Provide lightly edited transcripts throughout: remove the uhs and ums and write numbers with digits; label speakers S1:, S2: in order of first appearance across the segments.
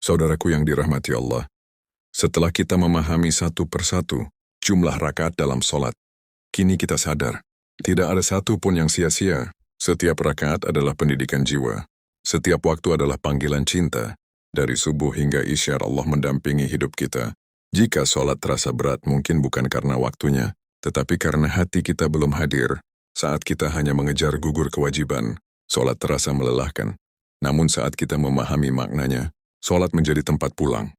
S1: Saudaraku yang dirahmati Allah, setelah kita memahami satu persatu jumlah rakaat dalam solat, kini kita sadar, tidak ada satu pun yang sia-sia. Setiap rakaat adalah pendidikan jiwa. Setiap waktu adalah panggilan cinta. Dari subuh hingga isya Allah mendampingi hidup kita. Jika solat terasa berat mungkin bukan karena waktunya, tetapi karena hati kita belum hadir. Saat kita hanya mengejar gugur kewajiban, solat terasa melelahkan. Namun saat kita memahami maknanya, solat menjadi tempat pulang.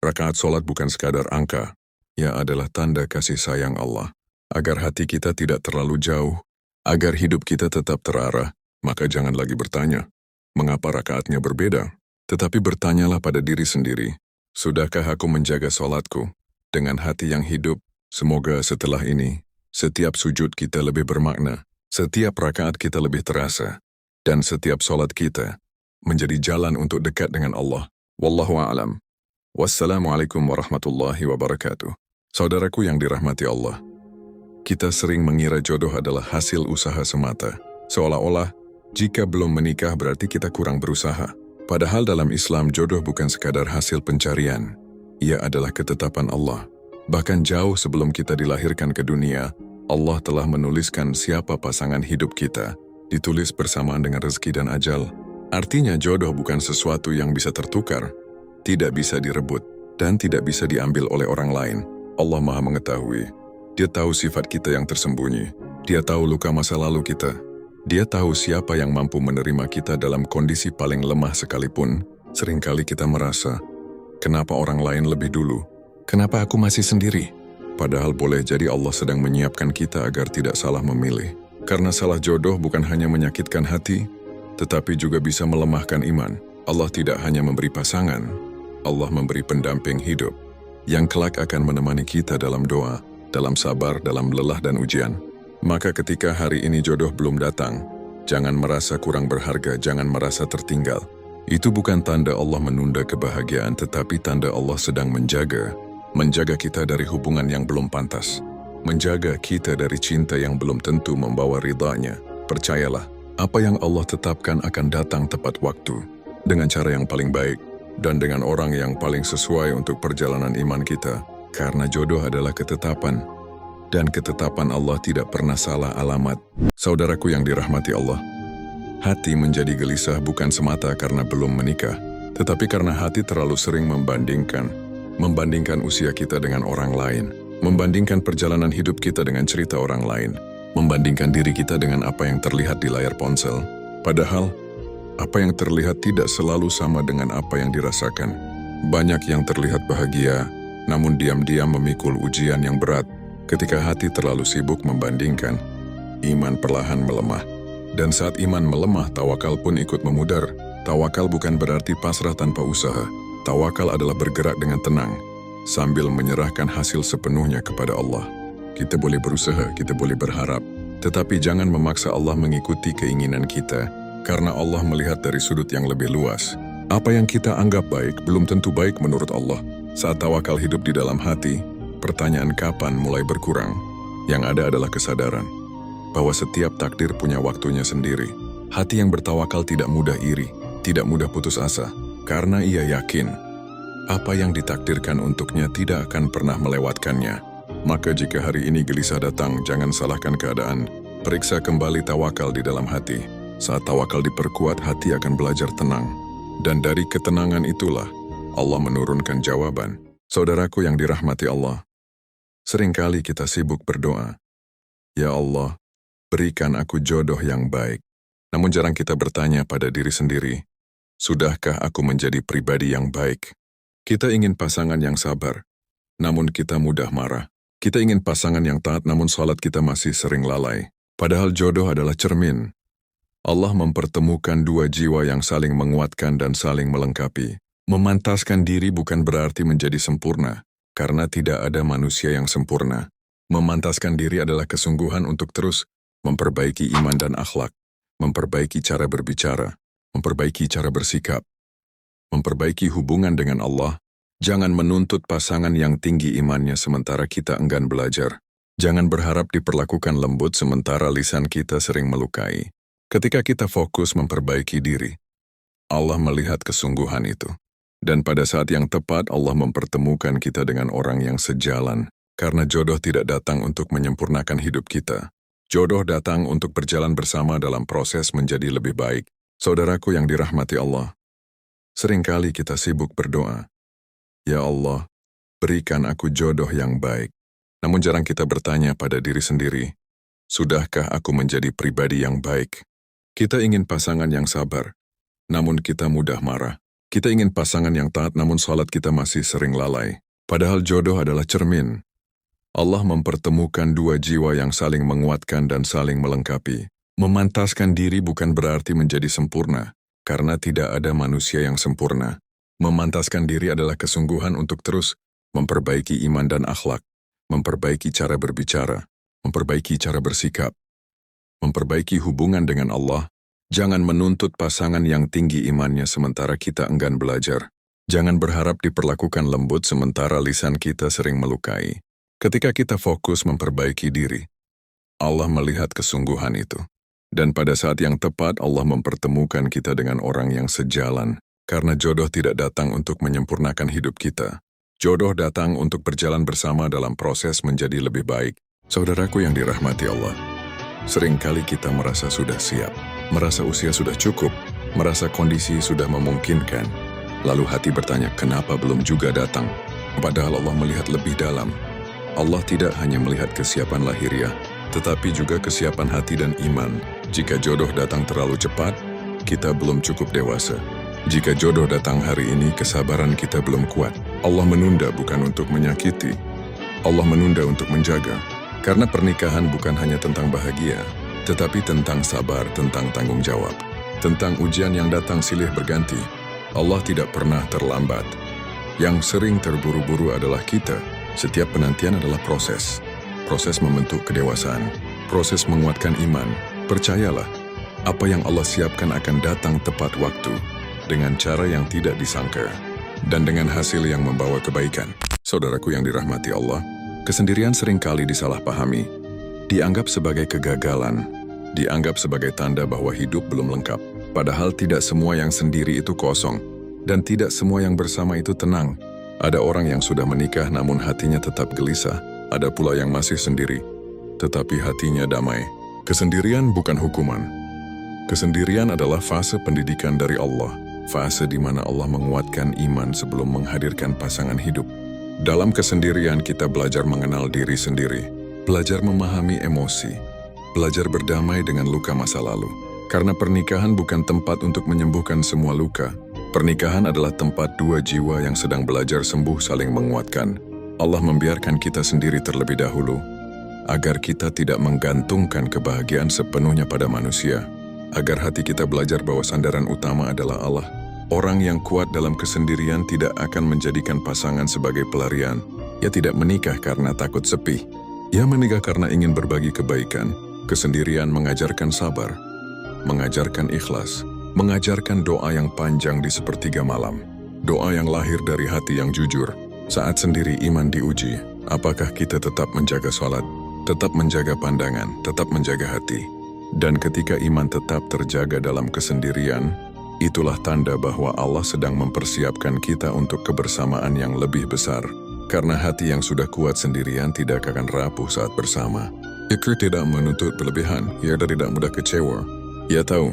S1: Rakaat solat bukan sekadar angka, ia adalah tanda kasih sayang Allah. Agar hati kita tidak terlalu jauh, agar hidup kita tetap terarah, maka jangan lagi bertanya, mengapa rakaatnya berbeda? Tetapi bertanyalah pada diri sendiri, sudahkah aku menjaga solatku dengan hati yang hidup? Semoga setelah ini, setiap sujud kita lebih bermakna, setiap rakaat kita lebih terasa, dan setiap solat kita menjadi jalan untuk dekat dengan Allah. Wallahu a'lam. Wassalamualaikum warahmatullahi wabarakatuh. Saudaraku yang dirahmati Allah, kita sering mengira jodoh adalah hasil usaha semata. Seolah-olah, jika belum menikah berarti kita kurang berusaha. Padahal dalam Islam jodoh bukan sekadar hasil pencarian. Ia adalah ketetapan Allah. Bahkan jauh sebelum kita dilahirkan ke dunia, Allah telah menuliskan siapa pasangan hidup kita. Ditulis bersamaan dengan rezeki dan ajal. Artinya jodoh bukan sesuatu yang bisa tertukar, tidak bisa direbut, dan tidak bisa diambil oleh orang lain. Allah Maha mengetahui. Dia tahu sifat kita yang tersembunyi. Dia tahu luka masa lalu kita. Dia tahu siapa yang mampu menerima kita dalam kondisi paling lemah sekalipun. Seringkali kita merasa, kenapa orang lain lebih dulu? Kenapa aku masih sendiri? Padahal boleh jadi Allah sedang menyiapkan kita agar tidak salah memilih. Karena salah jodoh bukan hanya menyakitkan hati, tetapi juga bisa melemahkan iman. Allah tidak hanya memberi pasangan, Allah memberi pendamping hidup, yang kelak akan menemani kita dalam doa, dalam sabar, dalam lelah dan ujian. Maka ketika hari ini jodoh belum datang, jangan merasa kurang berharga, jangan merasa tertinggal. Itu bukan tanda Allah menunda kebahagiaan, tetapi tanda Allah sedang menjaga kita dari hubungan yang belum pantas, menjaga kita dari cinta yang belum tentu membawa ridhanya. Percayalah, apa yang Allah tetapkan akan datang tepat waktu, dengan cara yang paling baik, dan dengan orang yang paling sesuai untuk perjalanan iman kita. Karena jodoh adalah ketetapan, dan ketetapan Allah tidak pernah salah alamat. Saudaraku yang dirahmati Allah, hati menjadi gelisah bukan semata karena belum menikah, tetapi karena hati terlalu sering membandingkan usia kita dengan orang lain, membandingkan perjalanan hidup kita dengan cerita orang lain, membandingkan diri kita dengan apa yang terlihat di layar ponsel. Padahal, apa yang terlihat tidak selalu sama dengan apa yang dirasakan. Banyak yang terlihat bahagia, namun diam-diam memikul ujian yang berat. Ketika hati terlalu sibuk membandingkan, iman perlahan melemah. Dan saat iman melemah, tawakal pun ikut memudar. Tawakal bukan berarti pasrah tanpa usaha. Tawakal adalah bergerak dengan tenang, sambil menyerahkan hasil sepenuhnya kepada Allah. Kita boleh berusaha, kita boleh berharap, tetapi jangan memaksa Allah mengikuti keinginan kita, karena Allah melihat dari sudut yang lebih luas. Apa yang kita anggap baik belum tentu baik menurut Allah. Saat tawakal hidup di dalam hati, pertanyaan kapan mulai berkurang. Yang ada adalah kesadaran bahwa setiap takdir punya waktunya sendiri. Hati yang bertawakal tidak mudah iri, tidak mudah putus asa, karena ia yakin apa yang ditakdirkan untuknya tidak akan pernah melewatkannya. Maka jika hari ini gelisah datang, jangan salahkan keadaan. Periksa kembali tawakal di dalam hati. Saat tawakal diperkuat, hati akan belajar tenang. Dan dari ketenangan itulah Allah menurunkan jawaban. Saudaraku yang dirahmati Allah, seringkali kita sibuk berdoa, ya Allah, berikan aku jodoh yang baik. Namun jarang kita bertanya pada diri sendiri, sudahkah aku menjadi pribadi yang baik? Kita ingin pasangan yang sabar, namun kita mudah marah. Kita ingin pasangan yang taat, namun salat kita masih sering lalai. Padahal jodoh adalah cermin. Allah mempertemukan dua jiwa yang saling menguatkan dan saling melengkapi. Memantaskan diri bukan berarti menjadi sempurna, karena tidak ada manusia yang sempurna. Memantaskan diri adalah kesungguhan untuk terus memperbaiki iman dan akhlak, memperbaiki cara berbicara, memperbaiki cara bersikap, memperbaiki hubungan dengan Allah. Jangan menuntut pasangan yang tinggi imannya sementara kita enggan belajar. Jangan berharap diperlakukan lembut sementara lisan kita sering melukai. Ketika kita fokus memperbaiki diri, Allah melihat kesungguhan itu. Dan pada saat yang tepat Allah mempertemukan kita dengan orang yang sejalan. Karena jodoh tidak datang untuk menyempurnakan hidup kita. Jodoh datang untuk berjalan bersama dalam proses menjadi lebih baik. Saudaraku yang dirahmati Allah, seringkali kita sibuk berdoa, "Ya Allah, berikan aku jodoh yang baik." Namun jarang kita bertanya pada diri sendiri, sudahkah aku menjadi pribadi yang baik? Kita ingin pasangan yang sabar, namun kita mudah marah. Kita ingin pasangan yang taat, namun salat kita masih sering lalai. Padahal jodoh adalah cermin. Allah mempertemukan dua jiwa yang saling menguatkan dan saling melengkapi. Memantaskan diri bukan berarti menjadi sempurna, karena tidak ada manusia yang sempurna. Memantaskan diri adalah kesungguhan untuk terus memperbaiki iman dan akhlak, memperbaiki cara berbicara, memperbaiki cara bersikap, memperbaiki hubungan dengan Allah. Jangan menuntut pasangan yang tinggi imannya sementara kita enggan belajar. Jangan berharap diperlakukan lembut sementara lisan kita sering melukai. Ketika kita fokus memperbaiki diri, Allah melihat kesungguhan itu. Dan pada saat yang tepat Allah mempertemukan kita dengan orang yang sejalan. Karena jodoh tidak datang untuk menyempurnakan hidup kita. Jodoh datang untuk berjalan bersama dalam proses menjadi lebih baik. Saudaraku yang dirahmati Allah, seringkali kita merasa sudah siap, merasa usia sudah cukup, merasa kondisi sudah memungkinkan. Lalu hati bertanya, kenapa belum juga datang? Padahal Allah melihat lebih dalam. Allah tidak hanya melihat kesiapan lahiriah, tetapi juga kesiapan hati dan iman. Jika jodoh datang terlalu cepat, kita belum cukup dewasa. Jika jodoh datang hari ini, kesabaran kita belum kuat. Allah menunda bukan untuk menyakiti. Allah menunda untuk menjaga. Karena pernikahan bukan hanya tentang bahagia, tetapi tentang sabar, tentang tanggung jawab. Tentang ujian yang datang silih berganti. Allah tidak pernah terlambat. Yang sering terburu-buru adalah kita. Setiap penantian adalah proses. Proses membentuk kedewasaan. Proses menguatkan iman. Percayalah, apa yang Allah siapkan akan datang tepat waktu. Dengan cara yang tidak disangka. Dan dengan hasil yang membawa kebaikan. Saudaraku yang dirahmati Allah, kesendirian seringkali disalahpahami. Dianggap sebagai kegagalan. Dianggap sebagai tanda bahwa hidup belum lengkap. Padahal tidak semua yang sendiri itu kosong. Dan tidak semua yang bersama itu tenang. Ada orang yang sudah menikah namun hatinya tetap gelisah. Ada pula yang masih sendiri, tetapi hatinya damai. Kesendirian bukan hukuman. Kesendirian adalah fase pendidikan dari Allah. Fase di mana Allah menguatkan iman sebelum menghadirkan pasangan hidup. Dalam kesendirian kita belajar mengenal diri sendiri. Belajar memahami emosi. Belajar berdamai dengan luka masa lalu. Karena pernikahan bukan tempat untuk menyembuhkan semua luka. Pernikahan adalah tempat dua jiwa yang sedang belajar sembuh saling menguatkan. Allah membiarkan kita sendiri terlebih dahulu, agar kita tidak menggantungkan kebahagiaan sepenuhnya pada manusia. Agar hati kita belajar bahwa sandaran utama adalah Allah. Orang yang kuat dalam kesendirian tidak akan menjadikan pasangan sebagai pelarian. Ia tidak menikah karena takut sepi. Ia menikah karena ingin berbagi kebaikan. Kesendirian mengajarkan sabar, mengajarkan ikhlas, mengajarkan doa yang panjang di sepertiga malam. Doa yang lahir dari hati yang jujur. Saat sendiri iman diuji, apakah kita tetap menjaga sholat, tetap menjaga pandangan, tetap menjaga hati. Dan ketika iman tetap terjaga dalam kesendirian, itulah tanda bahwa Allah sedang mempersiapkan kita untuk kebersamaan yang lebih besar. Karena hati yang sudah kuat sendirian tidak akan rapuh saat bersama. Ia tidak menuntut berlebihan, ia tidak mudah kecewa. Ia tahu,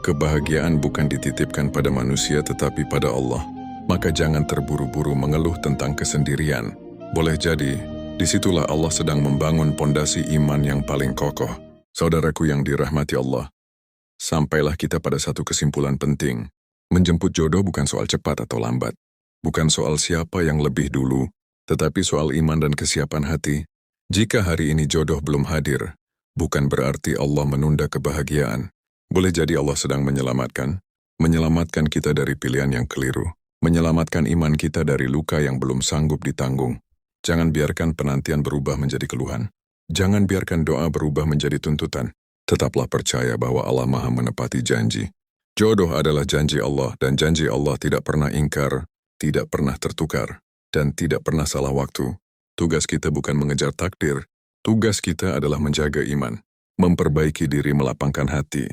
S1: kebahagiaan bukan dititipkan pada manusia tetapi pada Allah. Maka jangan terburu-buru mengeluh tentang kesendirian. Boleh jadi, disitulah Allah sedang membangun pondasi iman yang paling kokoh. Saudaraku yang dirahmati Allah, sampailah kita pada satu kesimpulan penting. Menjemput jodoh bukan soal cepat atau lambat. Bukan soal siapa yang lebih dulu, tetapi soal iman dan kesiapan hati. Jika hari ini jodoh belum hadir, bukan berarti Allah menunda kebahagiaan. Boleh jadi Allah sedang menyelamatkan kita dari pilihan yang keliru. Menyelamatkan iman kita dari luka yang belum sanggup ditanggung. Jangan biarkan penantian berubah menjadi keluhan. Jangan biarkan doa berubah menjadi tuntutan. Tetaplah percaya bahwa Allah Maha menepati janji. Jodoh adalah janji Allah dan janji Allah tidak pernah ingkar, tidak pernah tertukar, dan tidak pernah salah waktu. Tugas kita bukan mengejar takdir. Tugas kita adalah menjaga iman, memperbaiki diri, melapangkan hati,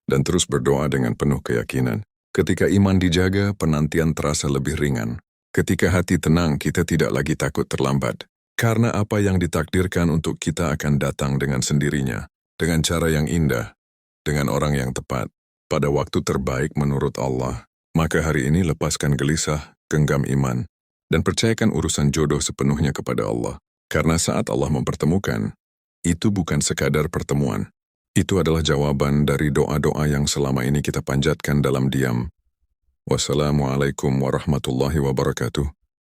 S1: dan terus berdoa dengan penuh keyakinan. Ketika iman dijaga, penantian terasa lebih ringan. Ketika hati tenang, kita tidak lagi takut terlambat. Karena apa yang ditakdirkan untuk kita akan datang dengan sendirinya, dengan cara yang indah, dengan orang yang tepat, pada waktu terbaik menurut Allah. Maka hari ini lepaskan gelisah, genggam iman, dan percayakan urusan jodoh sepenuhnya kepada Allah. Karena saat Allah mempertemukan, itu bukan sekadar pertemuan. Itu adalah jawaban dari doa-doa yang selama ini kita panjatkan dalam diam. Wassalamualaikum warahmatullahi wabarakatuh.